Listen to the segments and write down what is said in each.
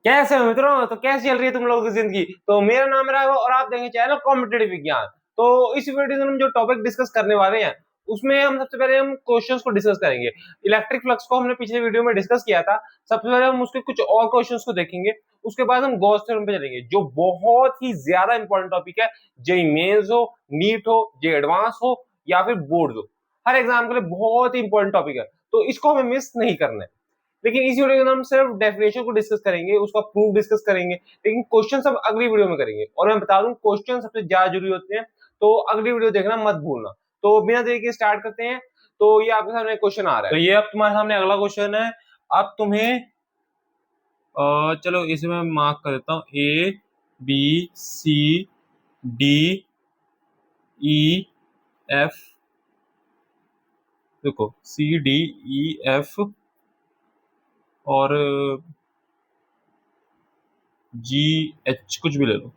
कैसे हो मित्रों? तो कैसी चल रही है तुम लोगों की जिंदगी? तो मेरा नाम है राघव और आप देखेंगे चैनल कॉम्पिटेटिव विज्ञान। तो इस वीडियो में हम जो टॉपिक डिस्कस करने वाले हैं उसमें हम सबसे पहले हम क्वेश्चंस को डिस्कस करेंगे। इलेक्ट्रिक फ्लक्स को हमने पिछले वीडियो में डिस्कस किया था। सबसे पहले हम उसके कुछ और क्वेश्चंस को देखेंगे। उसके बाद हम गॉस थ्योरम पे चलेंगे जो बहुत ही ज्यादा इंपॉर्टेंट टॉपिक है। जेईई मेंस हो, नीट हो, जेईई एडवांस हो या फिर बोर्ड हो, हर एग्जाम के लिए बहुत ही इंपॉर्टेंट टॉपिक है। तो इसको हमें मिस नहीं करना है। लेकिन इस वीडियो में हम सिर्फ डेफिनेशन को डिस्कस करेंगे, उसका प्रूफ डिस्कस करेंगे, लेकिन क्वेश्चन सब अगली वीडियो में करेंगे। और मैं बता दूं क्वेश्चन सबसे ज्यादा जरूरी होते हैं, तो अगली वीडियो देखना मत भूलना। तो बिना देरी के स्टार्ट करते हैं। तो ये आपके सामने क्वेश्चन आ रहा है, तो ये अब तुम्हारे सामने अगला क्वेश्चन है। अब तुम्हें चलो इसे मैं मार्क कर देता हूँ, A B C D E F, देखो सी डी ई एफ और जी एच कुछ भी ले लो,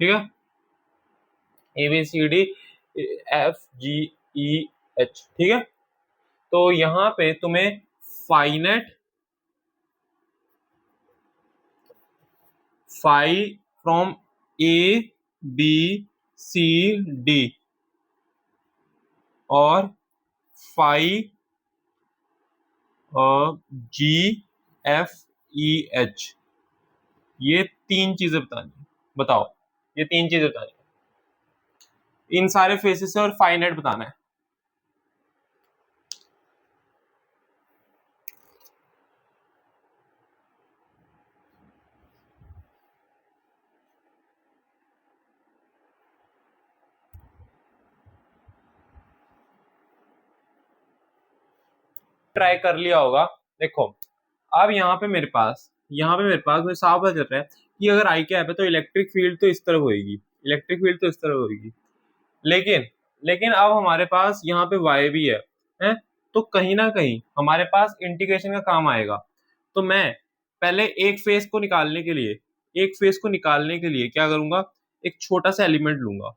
ठीक है। A B C D F G E H, ठीक है। तो यहां पे तुम्हें phi net phi from A B C D और phi G F E H, ये तीन चीजें बतानी है। बताओ, ये तीन चीजें बतानी है, इन सारे फेसेस से और फाइनेट बताना है। ट्राई कर लिया होगा। देखो अब यहाँ पे मेरे पास मुझे साफ पता चल रहा है कि अगर आई कैप है तो इलेक्ट्रिक फील्ड तो इस तरह होगी, इलेक्ट्रिक फील्ड तो इस तरह होगी। लेकिन लेकिन अब हमारे पास यहाँ पे वाई भी है, तो कहीं ना कहीं हमारे पास इंटीग्रेशन का काम आएगा। तो मैं पहले एक फेस को निकालने के लिए क्या करूंगा, एक छोटा सा एलिमेंट लूंगा।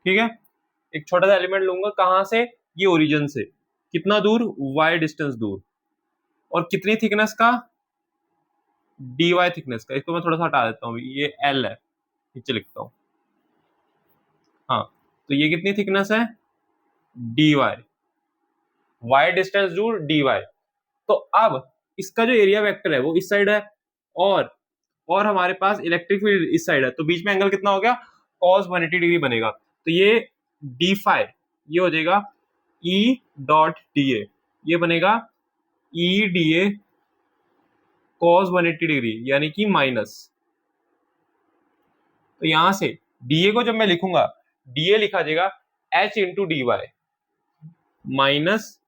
ठीक है, एक छोटा सा एलिमेंट लूंगा, कहां से? ये ओरिजिन से कितना दूर? वाई डिस्टेंस दूर। और कितनी थिकनेस का? डी वाई थिकनेस का। इसको मैं थोड़ा सा हटा देता हूँ, ये एल है, नीचे लिखता हूँ। हाँ, तो ये कितनी थिकनेस है? डी वाई, वाई डिस्टेंस दूर डी वाई। तो अब इसका जो एरिया वेक्टर है वो इस साइड है, और और हमारे पास इलेक्ट्रिक फील्ड इस साइड है, तो बीच में एंगल कितना हो गया? cos 180 डिग्री बनेगा। तो ये डी फाई, ये हो जाएगा ई डॉट डी ए, ये बनेगा E D A cos 180 degree, यानी कि माइनस। तो यहां से डीए को जब मैं लिखूंगा, डीए लिखा जाएगा H into D Y minus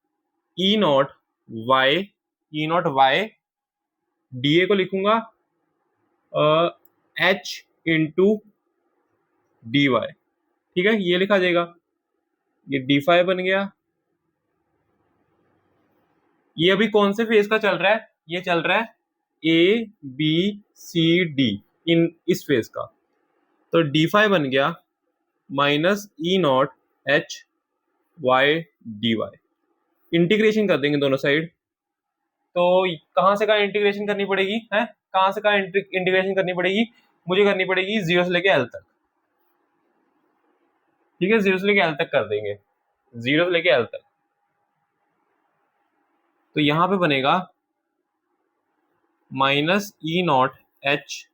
E naught Y, E naught Y, D A को लिखूंगा एच इंटू डी वाई, ठीक है, ये लिखा जाएगा। ये डी फाइव बन गया। ये अभी कौन से फेज का चल रहा है? ये चल रहा है ए बी सी डी, इन इस फेज का। तो डी फाइव बन गया minus E naught H Y D Y. Integration कर देंगे दोनों साइड। तो कहां से कहां इंटीग्रेशन करनी पड़ेगी है? कहां से कहां इंटीग्रेशन करनी पड़ेगी? मुझे करनी पड़ेगी जीरो से लेके एल तक, ठीक है। जीरो से लेके एल तक कर देंगे, जीरो से लेके एल तक। तो यहां पे बनेगा minus E naught H,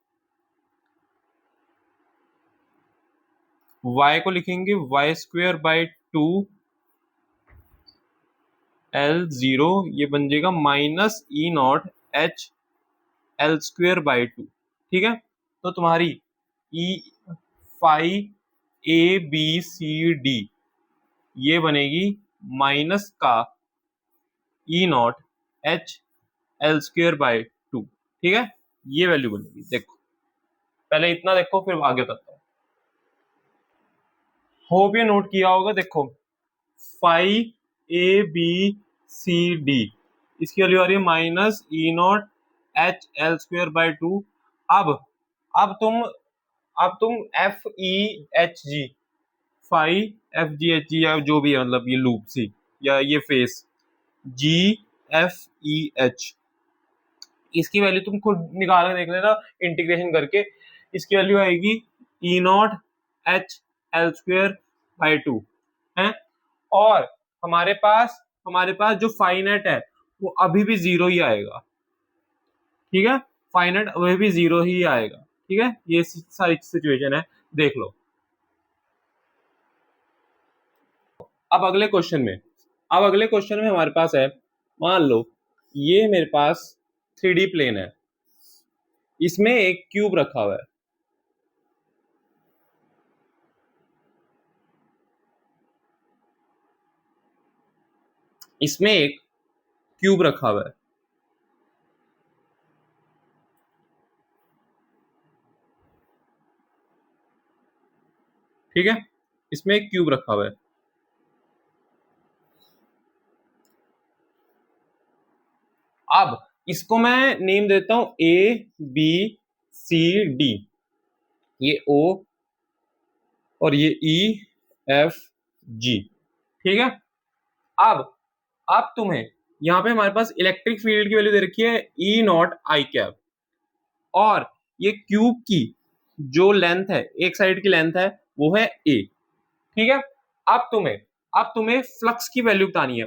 Y को लिखेंगे Y square by two L zero, ये बन जाएगा minus E naught H L square by two, ठीक है। तो तुम्हारी E phi A B C D ये बनेगी माइनस का E naught H L square by two, ठीक है। ये वैल्यू बनेगी। देखो पहले इतना देखो, फिर आगे बताता हूँ। होप ये नोट किया होगा। देखो phi A B C D, इसकी वैल्यू आ रही है minus E naught H L square by two. अब अब तुम F E H G, FGH या जो भी है, मतलब ये लूप सी या ये फेस GFEH, इसकी वैल्यू तुम खुद निकाल के देख लेना इंटीग्रेशन करके। इसकी वैल्यू आएगी E0HL² है। और हमारे पास जो फाइनेट है वो अभी भी जीरो ही आएगा, ठीक है, फाइनेट अभी भी जीरो ही आएगा, ठीक है। ये सारी सिचुएशन है, देख लो। अब अगले क्वेश्चन में हमारे पास है, मान लो ये मेरे पास 3D प्लेन है, इसमें एक क्यूब रखा हुआ है, इसमें एक क्यूब रखा हुआ है, ठीक है, इसमें एक क्यूब रखा हुआ है। अब इसको मैं नेम देता हूं ABCD, ये O और ये EFG, ठीक है। अब तुम्हें यहां पे हमारे पास इलेक्ट्रिक फील्ड की वैल्यू दे रखी है E0I कैप, और ये क्यूब की जो लेंथ है, एक साइड की लेंथ है वो है A, ठीक है। अब तुम्हें फ्लक्स की वैल्यू बतानी है।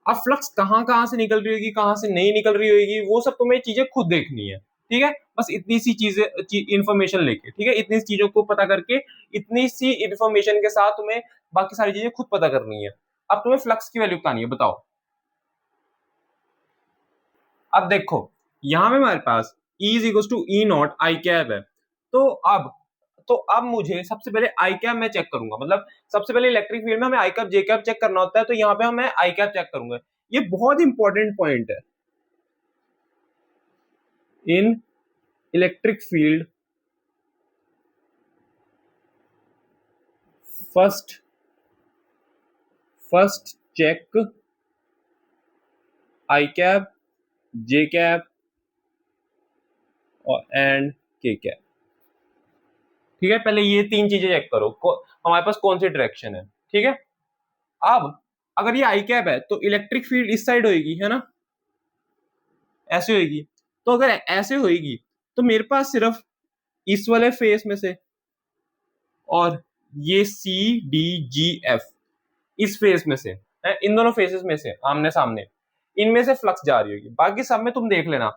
अब फ्लक्स कहां कहां से निकल रही होगी, कहां से नहीं निकल रही होगी, वो सब तुम्हें चीजें खुद देखनी है, ठीक है। बस इतनी सी चीजें इंफॉर्मेशन लेके, ठीक है, इतनी सी चीजों को पता करके, इतनी सी इंफॉर्मेशन के साथ तुम्हें बाकी सारी चीजें खुद पता करनी है। अब तुम्हें फ्लक्स की वैल्यू बतानी है, बताओ। अब देखो यहां पे हमारे पास E=E0I कैप है, तो अब मुझे सबसे पहले आई कैप मैं चेक करूंगा, मतलब सबसे पहले इलेक्ट्रिक फील्ड में हमें आई कैप जे कैप चेक करना होता है, तो यहाँ पे मैं आई कैप चेक करूंगा। ये बहुत इंपॉर्टेंट पॉइंट है in electric field. First check I cap, J cap और एंड के कैप, ठीक है। पहले ये तीन चीजें चेक करो, हमारे पास कौन सी डायरेक्शन है, ठीक है। अब अगर ये आई कैप है तो इलेक्ट्रिक फील्ड इस साइड होगी, है ना, ऐसे होगी। तो अगर ऐसे होगी तो मेरे पास सिर्फ इस वाले फेस में से और ये CDGF इस फेस में से, इन दोनों फेसेस में से आमने सामने इनमें से फ्लक्स जा रही होगी। बाकी सब में तुम देख लेना,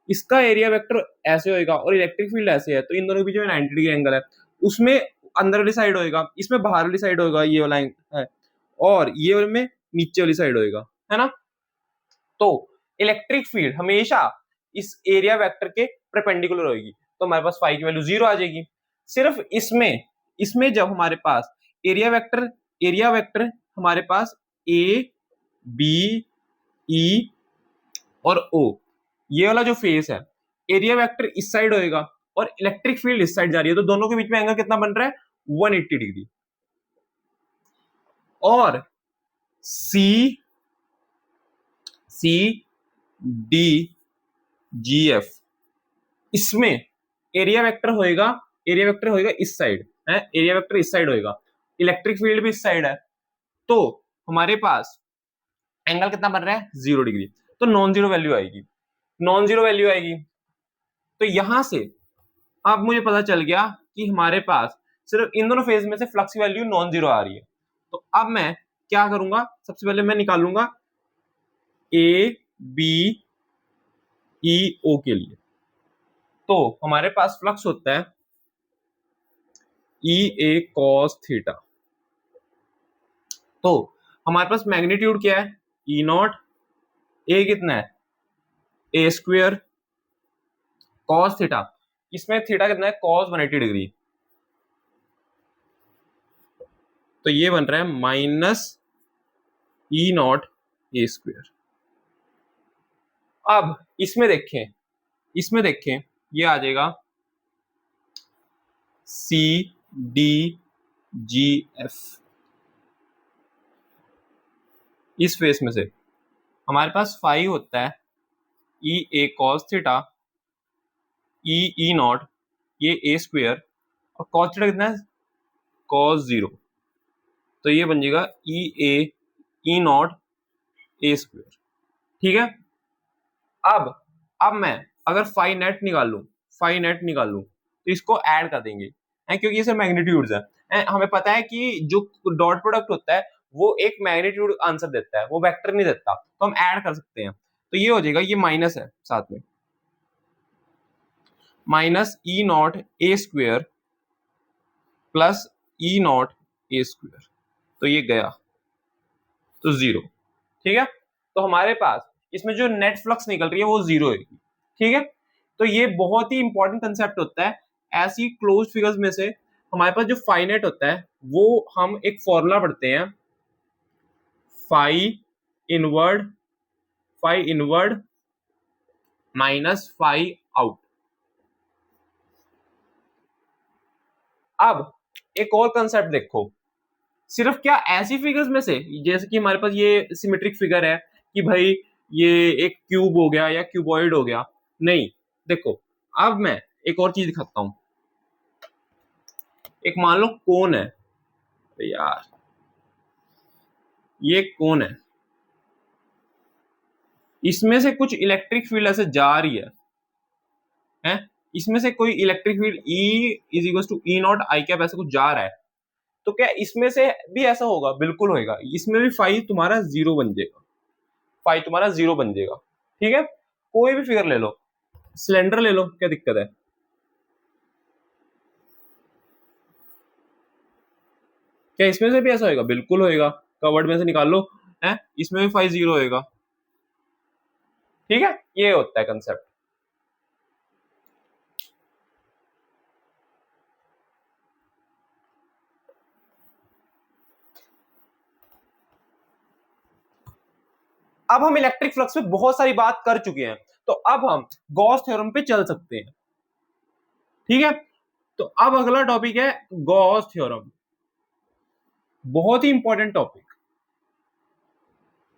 इसका एरिया वेक्टर ऐसे होएगा और इलेक्ट्रिक फील्ड ऐसे है, तो इन दोनों के बीच में 90 डिग्री एंगल है। उसमें अंदर वाली साइड होएगा, इसमें बाहर वाली साइड होएगा, ये वाला है, और ये वाले में नीचे वाली साइड होएगा, है ना। तो इलेक्ट्रिक फील्ड हमेशा इस एरिया वेक्टर के परपेंडिकुलर होगी, तो हमारे पास फाई की वैल्यू 0 आ जाएगी। सिर्फ इसमें जब हमारे पास एरिया वेक्टर हमारे पास A B E और O, ये वाला जो फेस है, एरिया वेक्टर इस साइड होएगा और इलेक्ट्रिक फील्ड इस साइड जा रही है, तो दोनों के बीच में एंगल कितना बन रहा है, 180 डिग्री। और CDGF इसमें एरिया वेक्टर होएगा इस साइड है, एरिया वेक्टर इस साइड होएगा, इलेक्ट्रिक फील्ड भी इस साइड है, तो हमारे पास एंगल कितना बन रहा है, 0 डिग्री। तो नॉन जीरो वैल्यू आएगी। तो यहां से अब मुझे पता चल गया कि हमारे पास सिर्फ इन दोनों फेज में से फ्लक्स की वैल्यू नॉन जीरो आ रही है। तो अब मैं क्या करूंगा, सबसे पहले मैं निकालूंगा ABEO के लिए। तो हमारे पास फ्लक्स होता है EA cos थीटा। तो हमारे पास मैग्नीट्यूड क्या है, E0, A कितना है, A² cos थीटा, इसमें थीटा कितना है, cos 180 डिग्री, तो ये बन रहा है -E0A²। अब इसमें देखें ये आ जाएगा CDGF, इस फेस में से हमारे पास फाई होता है EA cos थीटा, E0 ये A² और cos थीटा कितना है, cos 0, तो ये बन जाएगा ई ए ई नॉट ए स्क्वायर, ठीक है। अब मैं अगर फाई नेट निकालूं तो इसको ऐड कर देंगे, क्योंकि ये सब मैग्नीट्यूड्स है। हमें पता है कि जो डॉट प्रोडक्ट होता है वो एक मैग्नीट्यूड आंसर देता है, वो वेक्टर नहीं देता, तो हम ऐड कर सकते हैं। तो ये हो जाएगा, ये माइनस है साथ में, minus E not a square plus E not a square, तो ये गया तो 0, ठीक है। तो हमारे पास इसमें जो नेट फ्लक्स निकल रही है वो 0 है, ठीक है। तो ये बहुत ही इंपॉर्टेंट कंसेप्ट होता है। ऐसी क्लोज्ड फिगर्स में से हमारे पास जो फाइनाइट होता है वो हम एक फॉर्मूला पढ़ते हैं, phi inward minus phi out. अब एक और कंसेप्ट देखो, सिर्फ क्या ऐसी फिगर्स में से, जैसे कि हमारे पास ये सिमेट्रिक फिगर है कि भाई ये एक क्यूब हो गया या क्यूबॉइड हो गया, नहीं। देखो अब मैं एक और चीज दिखाता हूं। एक मान लो कोन है, यार ये कोन है, इसमें से कुछ इलेक्ट्रिक फील्ड ऐसे जा रही है, इसमें से कोई electric field E is equal to E naught I cap ऐसे कुछ जा रहा है, तो क्या इसमें से भी ऐसा होगा? बिल्कुल होगा। इसमें भी फाई तुम्हारा 0 बन जाएगा, फाई तुम्हारा 0 बन जाएगा, ठीक है। कोई भी फिगर ले लो, सिलेंडर ले लो, क्या दिक्कत है? क्या इसमें से भी ऐसा होगा? बिल्कुल होगा। कवर्ड में से निकाल लो, है इसमें भी फाई 0 होगा, ठीक है। ये होता है कंसेप्ट। अब हम इलेक्ट्रिक फ्लक्स पे बहुत सारी बात कर चुके हैं, तो अब हम गॉस थ्योरम पे चल सकते हैं, ठीक है। तो अब अगला टॉपिक है गॉस थ्योरम, बहुत ही इंपॉर्टेंट टॉपिक।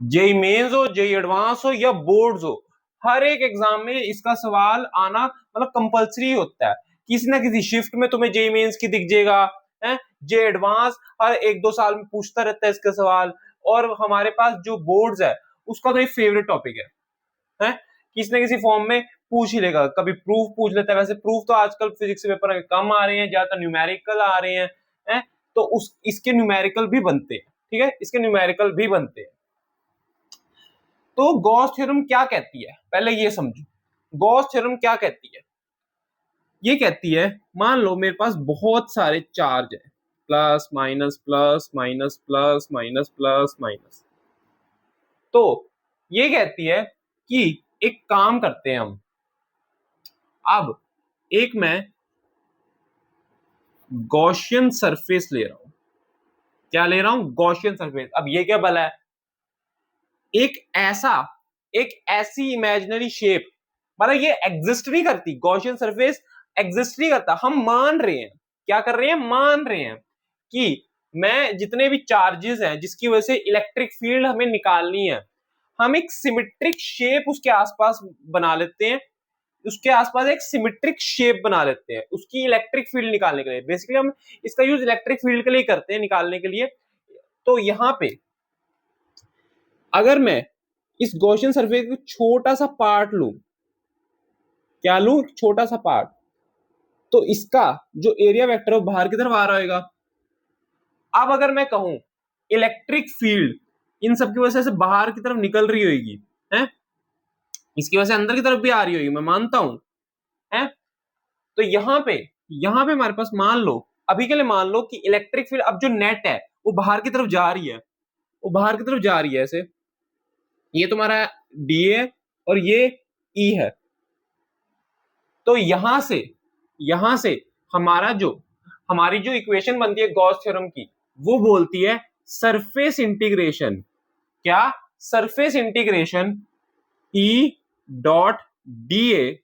जेई मेंस हो, जेई एडवांस हो या बोर्ड्स हो, हर एक एग्जाम में इसका सवाल आना मतलब कंपलसरी होता है। किसी ना किसी शिफ्ट में तुम्हें जेई मेंस की दिख जाएगा, है जे एडवांस हर 1-2 साल में पूछता रहता है इसका सवाल। और हमारे पास जो बोर्ड्स है उसका तो एक फेवरेट टॉपिक है, किसी ना किसी फॉर्म में पूछ ही लेगा। कभी प्रूफ पूछ लेता है, वैसे प्रूफ तो आजकल फिजिक्स के पेपर कम आ रहे हैं, ज्यादातर न्यूमेरिकल आ रहे हैं, तो उस इसके न्यूमेरिकल भी बनते हैं, ठीक है, इसके न्यूमेरिकल भी बनते हैं। तो गॉस थ्योरम क्या कहती है, पहले ये समझो। गॉस थ्योरम क्या कहती है? ये कहती है, मान लो मेरे पास बहुत सारे चार्ज है, plus minus plus minus plus minus plus minus. तो ये कहती है कि एक काम करते हैं हम, अब एक मैं गॉसियन सरफेस ले रहा हूं। क्या ले रहा हूं? Gaussian surface. अब ये क्या भला है? एक ऐसी इमेजिनरी शेप, मतलब ये एग्जिस्ट नहीं करती, गॉसियन सरफेस एग्जिस्ट नहीं करता। हम मान रहे हैं, क्या कर रहे हैं? मान रहे हैं कि मैं जितने भी चार्जेस हैं जिसकी वजह से इलेक्ट्रिक फील्ड हमें निकालनी है, हम एक सिमेट्रिक शेप उसके आसपास बना लेते हैं, उसके आसपास एक सिमेट्रिक शेप बना लेते हैं उसकी इलेक्ट्रिक फील्ड निकालने के लिए। बेसिकली हम इसका यूज इलेक्ट्रिक फील्ड के लिए करते हैं, निकालने के लिए। तो यहां पे अगर मैं इस गॉसियन सरफेस का छोटा सा पार्ट लूं, क्या लूं? छोटा सा पार्ट, तो इसका जो एरिया वेक्टर है वो बाहर की तरफ आ रहा होगा। अब अगर मैं कहूं इलेक्ट्रिक फील्ड इन सब की वजह से बाहर की तरफ निकल रही होगी, है इसकी वजह से अंदर की तरफ भी आ रही होगी, मैं मानता हूं, है। तो यहां पे हमारे पास मान लो, अभी के लिए मान लो कि इलेक्ट्रिक फील्ड अब जो नेट है वो बाहर की तरफ जा रही है, वो बाहर की तरफ जा रही है ऐसे। ये तुम्हारा डी है और ये ई है। तो यहां से हमारी जो इक्वेशन बनती है गॉस थ्योरम की, वो बोलती है सरफेस इंटीग्रेशन। क्या? Surface integration E dot D A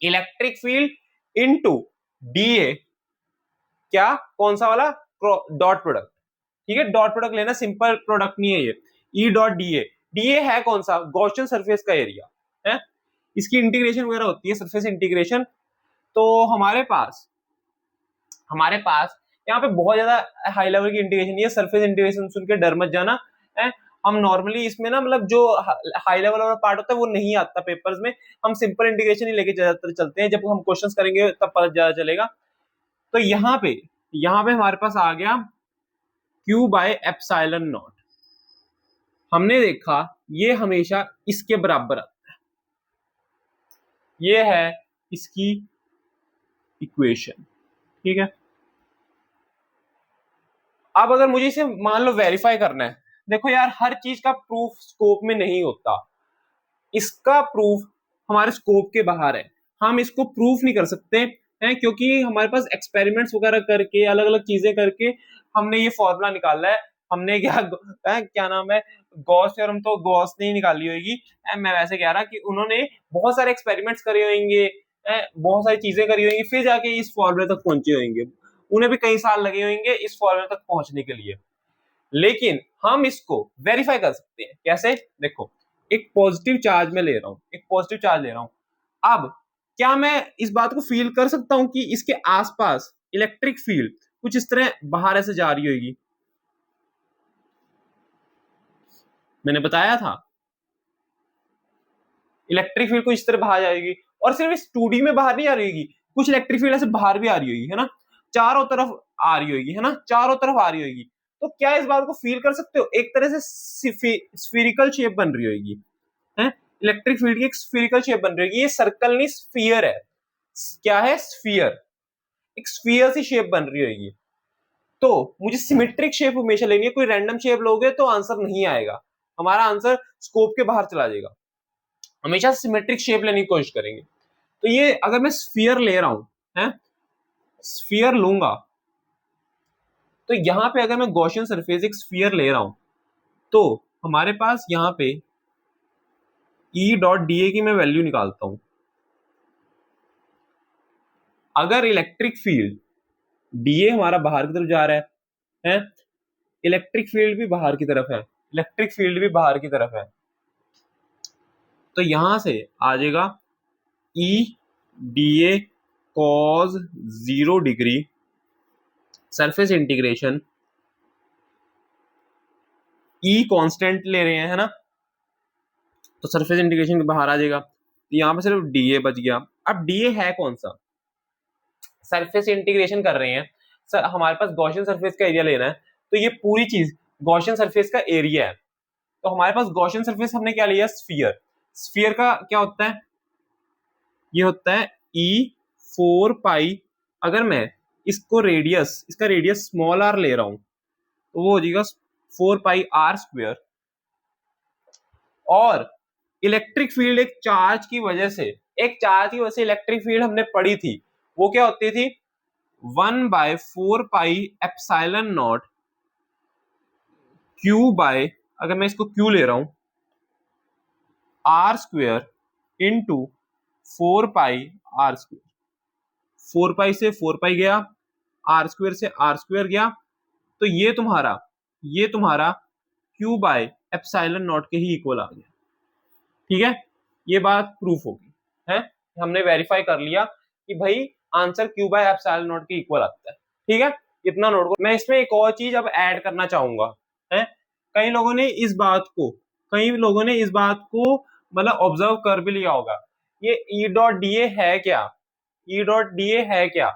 electric field into D A, क्या? कौन सा वाला? डॉट प्रोडक्ट, ठीक है। डॉट प्रोडक्ट लेना, सिंपल प्रोडक्ट नहीं है ये। E dot D A, D A है कौन सा? गॉसियन सरफेस का एरिया है, इसकी इंटीग्रेशन वगैरह होती है, सरफेस इंटीग्रेशन। तो हमारे पास यहाँ पे बहुत ज्यादा हाई लेवल की इंटीग्रेशन नहीं है, सरफेस इंटीग्रेशन सुन के डर मत जाना है। हम नॉर्मली इसमें ना मतलब जो हाई लेवल वाला पार्ट होता है वो नहीं आता पेपर्स में, हम सिंपल इंटीग्रेशन ही लेके ज्यादातर चलते हैं, जब हम क्वेश्चंस करेंगे तब पता ज्यादा चलेगा। तो यहाँ पे हमारे पास आ गया Q बाय एप्सिलॉन नॉट। हमने देखा ये हमेशा इसके बराबर आता है, ये है इसकी इक्वेशन, ठीक है। अब अगर मुझे इसे मान लो वेरीफाई करना है, देखो यार हर चीज का प्रूफ स्कोप में नहीं होता, इसका प्रूफ हमारे स्कोप के बाहर है, हम इसको प्रूफ नहीं कर सकते हैं, क्योंकि हमारे पास एक्सपेरिमेंट्स वगैरह करके अलग अलग चीजें करके हमने ये फॉर्मूला निकाला है। हमने क्या नाम है, गॉस थ्योरम तो गॉस ने ही निकाली होगी, मैं वैसे कह रहा कि उन्होंने बहुत सारे एक्सपेरिमेंट्स करे होंगे, बहुत सारी चीजें करी होंगी, फिर जाके इस फॉर्मूले तक पहुंचे होंगे, उन्हें भी कई साल लगे होंगे इस फॉर्मूले तक पहुंचने के लिए। लेकिन हम इसको वेरीफाई कर सकते हैं, कैसे? देखो एक पॉजिटिव चार्ज में ले रहा हूं, एक पॉजिटिव चार्ज ले रहा हूं, अब क्या मैं इस बात को फील कर सकता हूं कि इसके आसपास इलेक्ट्रिक फील्ड कुछ इस तरह बाहर ऐसे जा रही होगी? मैंने बताया था इलेक्ट्रिक फील्ड कुछ इस तरह बाहर जाएगी, और सिर्फ इस 2D में बाहर नहीं आ रही होगी, कुछ इलेक्ट्रिक फील्ड ऐसे बाहर भी आ रही होगी, है ना, चारों तरफ आ रही होगी, है ना, चारों तरफ आ रही होगी। तो क्या इस बात को फील कर सकते हो, एक तरह से स्फीरिकल शेप बन रही होगी, है इलेक्ट्रिक फील्ड की एक स्फीरिकल शेप बन रही होगी, ये सर्कल नहीं स्फीयर है। क्या है? स्फीयर, एक स्फीयर सी शेप बन रही होगी। तो मुझे सिमेट्रिक शेप हमेशा लेनी है, कोई रैंडम शेप लोगे तो आंसर नहीं आएगा, हमारा आंसर स्कोप के बाहर चला जाएगा, हमेशा सिमेट्रिक शेप लेने की कोशिश करेंगे। तो ये अगर मैं स्फीयर ले रहा हूं, है स्फीयर लूंगा, तो यहां पे अगर मैं गॉसियन सरफेस एक स्फीयर ले रहा हूं, तो हमारे पास यहां पे E डॉट डी ए की मैं वैल्यू निकालता हूं। अगर इलेक्ट्रिक फील्ड डीए हमारा बाहर की तरफ जा रहा है, इलेक्ट्रिक फील्ड भी बाहर की तरफ है, इलेक्ट्रिक फील्ड भी बाहर की तरफ है, तो यहां से आ जाएगा E D A cause 0 degree surface integration, E constant ले रहे हैं, है ना, तो सरफेस इंटीग्रेशन के बाहर आ जाएगा, तो यहां पे सिर्फ डीए बच गया। अब डीए है कौन सा? सरफेस इंटीग्रेशन कर रहे हैं सर, हमारे पास गॉसियन सरफेस का एरिया लेना है, तो ये पूरी चीज गॉसियन सरफेस का एरिया है। तो हमारे पास गॉसियन सरफेस हमने क्या लिया? स्फीयर। स्फीयर का क्या होता है? ये होता है E4 पाई, अगर मैं इसको रेडियस, इसका रेडियस स्मॉल r ले रहा हूं, तो वो हो जाएगा 4 पाई r स्क्वायर। और इलेक्ट्रिक फील्ड एक चार्ज की वजह से, एक चार्ज की वजह से इलेक्ट्रिक फील्ड हमने पढ़ी थी, वो क्या होती थी? 1/4 pi epsilon naught Q by, अगर मैं इसको Q ले रहा हूं, R square into 4 pi R square, 4 pi से 4 पाई गया, R स्क्वायर से R स्क्वायर गया, तो ये तुम्हारा Q बाय एप्सिलॉन नॉट के ही इक्वल आ गया, ठीक है। ये बात प्रूफ होगी, है, हमने वेरीफाई कर लिया कि भाई answer Q bye epsilon not के इक्वल आता है, ठीक है। इतना नोट को मैं इसमें एक और चीज अब ऐड करना चाहूंगा, है, कई लोगों ने इस बात को मतलब ऑब्जर्व कर भी लिया होगा, ये E डॉट डी ए है क्या? E डॉट डी ए है क्या?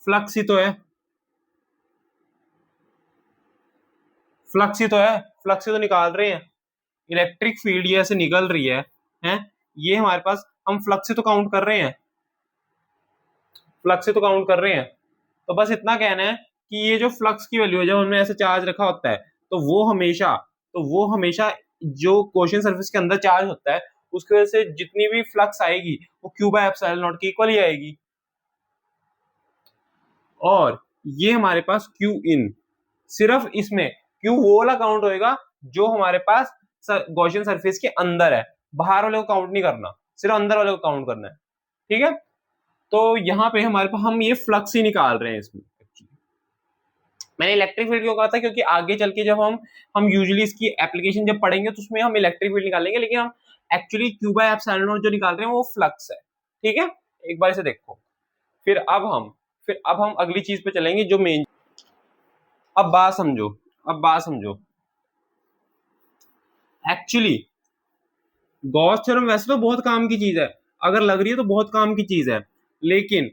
फ्लक्स ही तो है, फ्लक्स ही तो है, फ्लक्स ही तो निकाल रहे हैं, इलेक्ट्रिक फील्ड ये ऐसे निकल रही है, ये हमारे पास, हम फ्लक्स से तो काउंट कर रहे हैं, फ्लक्स से तो काउंट कर रहे हैं। तो बस इतना कहना है कि ये जो फ्लक्स की वैल्यू है, जब हमने ऐसे चार्ज रखा होता है, तो वो हमेशा जो क्वेश्चन सरफेस के अंदर चार्ज होता है, उसकी वजह से जितनी भी फ्लक्स आएगी वो Q बाय एप्सिलॉन नॉट के इक्वल ही आएगी। और ये हमारे पास Q इन, सिर्फ इसमें Q वो वाला काउंट होएगा जो हमारे पास गॉसियन सरफेस के अंदर है, बाहर वाले को काउंट नहीं करना, सिर्फ अंदर वाले को काउंट करना है, ठीक है। तो यहाँ पे हमारे पास हम ये फ्लक्स ही निकाल रहे हैं इसमें। मैंने इलेक्ट्रिक फील्ड क्यों कहा था? क्योंकि आगे चल के जब हम यूजुअली इसकी एप्लीकेशन जब पढ़ेंगे तो उसमें हम इलेक्ट्रिक फील्ड निकालेंगे, लेकिन हम actually Q bye epsilon not जो निकाल रहे हैं वो फ्लक्स है, ठीक है। एक बार इसे देखो, फिर अब हम अगली चीज पे चलेंगे जो मेन। अब बात समझो, अब बात समझो। एक्चुअली गॉस थ्योरम वैसे तो बहुत काम की चीज है, अगर लग रही है तो बहुत काम की चीज है, लेकिन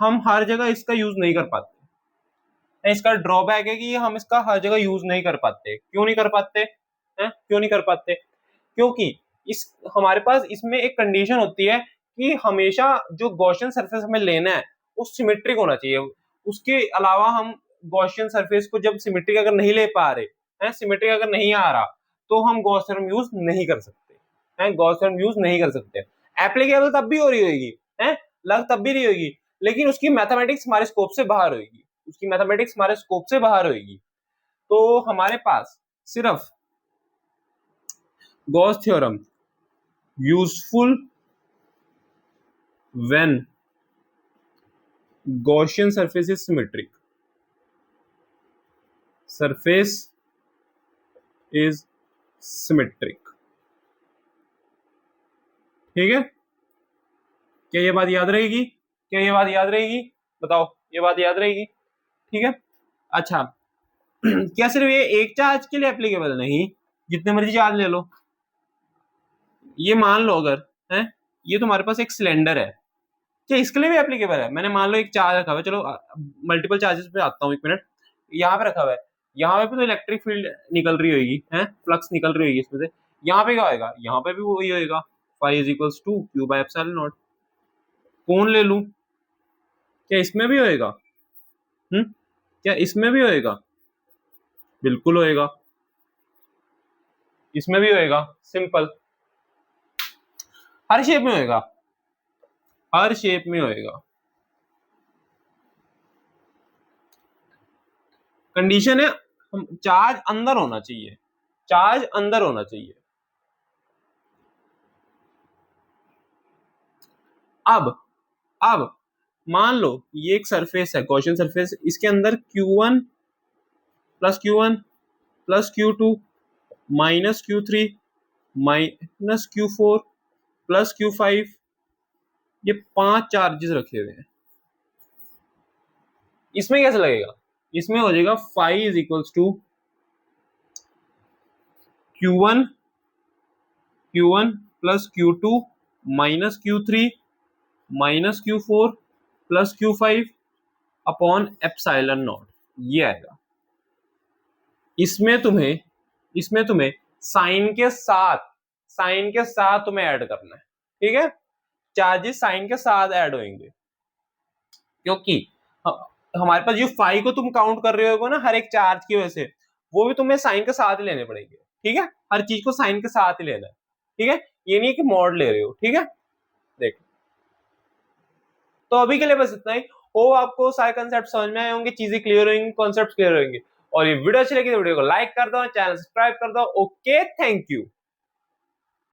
हम हर जगह इसका यूज नहीं कर पाते। इसका ड्रॉबैक है कि हम इसका हर जगह यूज नहीं कर पाते। क्यों नहीं कर पाते हैं? क्यों नहीं कर पाते? क्योंकि इस हमारे पास इसमें एक कंडीशन होती है कि हमेशा जो गॉसियन सरफेस हमें लेना है वो सिमेट्रिक होना चाहिए। उसके अलावा हम गॉसियन सरफेस को जब सिमेट्रिक अगर नहीं ले पा रहे हैं, सिमेट्रिक अगर नहीं आ रहा, तो हम गॉस थ्योरम यूज नहीं कर सकते हैं, गॉस थ्योरम यूज नहीं कर सकते। एप्लीकेबल तब भी हो रही होगी है, लग तब भी नहीं होगी, लेकिन उसकी मैथमेटिक्स हमारे स्कोप से बाहर होगी, उसकी मैथमेटिक्स हमारे स्कोप से बाहर होगी। तो हमारे पास सिर्फ Gauss theorem useful when Gaussian surface is symmetric, surface is symmetric. ठीक है, क्या ये बात याद रहेगी? क्या ये बात याद रहेगी? बताओ, ये बात याद रहेगी? ठीक है, अच्छा क्या सिर्फ ये एक चार्ज के लिए एप्लीकेबल? नहीं, जितने मर्जी चार्ज ले लो। ये मान लो अगर है, ये तुम्हारे पास एक सिलेंडर है, क्या इसके लिए भी एप्लीकेबल है? मैंने मान लो एक चार्ज रखा हुआ है, चलो मल्टीपल चार्जेस पे आता हूँ, एक मिनट। यहाँ पे रखा हुआ है, यहाँ पे तो इलेक्ट्रिक फील्ड निकल रही होगी है, फ्लक्स निकल रही होगी इसमें से। यहाँ पे क्या होएगा? यहाँ पे भी वही होएगा, phi is equals to Q by epsilon naught. कौन ले लूं? क्या इसमें भी होएगा? क्या इसमें भी होएगा? बिल्कुल होएगा, इसमें भी होएगा, सिंपल। हर शेप में होएगा, हर शेप में होएगा। कंडीशन है हम चार्ज अंदर होना चाहिए, चार्ज अंदर होना चाहिए। अब मान लो ये एक सरफेस है, गॉसियन सरफेस, इसके अंदर Q1 plus Q1 plus Q2 minus Q3 minus Q4 plus Q5, ये 5 चार्जेस रखे हुए हैं। इसमें कैसे लगेगा? इसमें हो जाएगा phi is equals to Q1 plus Q2 minus Q3 minus Q4 plus Q5 upon epsilon naught, ये आएगा। इसमें तुम्हें साइन के साथ तुम्हें ऐड करना है। ठीक है, चार्जेस साइन के साथ ऐड होंगे, क्योंकि हमारे पास जो फाई को तुम काउंट कर रहे हो ना हर एक चार्ज की वजह से, वो भी तुम्हें साइन के साथ ही लेने पड़ेंगे। ठीक है, हर चीज को साइन के साथ ही लेना है। ठीक है, ये नहीं कि मॉड ले रहे हो। ठीक है, देखो, तो अभी के लिए बस इतना ही। हो आपको सारे कंसेप्ट समझ में आए होंगे, चीजें क्लियर होंगी, कॉन्सेप्ट क्लियर होंगे। और ये वीडियो अच्छी लगी तो वीडियो को लाइक कर दो, चैनल सब्सक्राइब कर दो। Okay, thank you.